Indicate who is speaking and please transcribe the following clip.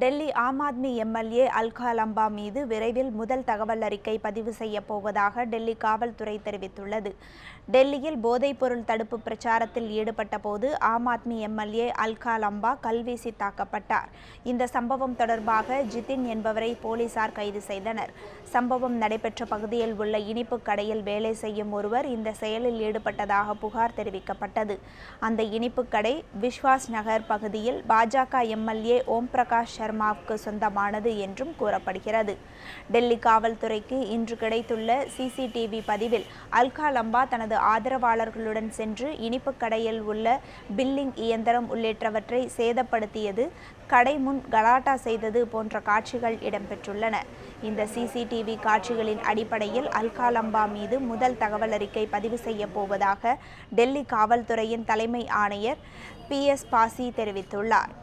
Speaker 1: Delhi Aam Aadmi MLA Alka Lamba மீது விரைவில் முதல் தகவல் அறிக்கை பதிவு செய்யப் போவதாக டெல்லி காவல்துறை தெரிவித்துள்ளது. டெல்லியில் போதைப்பொருள் தடுப்பு பிரச்சாரத்தில் ஈடுபட்ட போது ஆம் ஆத்மி எம்எல்ஏ அல்கா லம்பா கல்வீசி தாக்கப்பட்டார். இந்த சம்பவம் தொடர்பாக ஜிதின் என்பவரை போலீசார் கைது செய்தனர். சம்பவம் நடைபெற்ற பகுதியில் உள்ள இனிப்பு கடையில் வேலை செய்யும் ஒருவர் இந்த செயலில் ஈடுபட்டதாக புகார் தெரிவிக்கப்பட்டது. அந்த இனிப்பு கடை விஸ்வாஸ் நகர் பகுதியில் பாஜக எம்எல்ஏ ஓம் பிரகாஷ் சர்மாவுக்கு சொந்தமானது என்றும் கூறப்படுகிறது. டெல்லி காவல்துறைக்கு இன்று கிடைத்துள்ள சிசிடிவி பதிவில் அல்கா லம்பா தனது ஆதரவாளர்களுடன் சென்று இனிப்பு கடையில் உள்ள பில்லிங் இயந்திரம் உள்ளிட்டவற்றை சேதப்படுத்தியது, கடை முன் கலாட்டா செய்தது போன்ற காட்சிகள் இடம்பெற்றுள்ளன. இந்த சிசிடிவி காட்சிகளின் அடிப்படையில் அல்கா லம்பா மீது முதல் தகவல் அறிக்கை பதிவு செய்ய போவதாக டெல்லி காவல்துறையின் தலைமை ஆணையர் PS பாசி தெரிவித்துள்ளார்.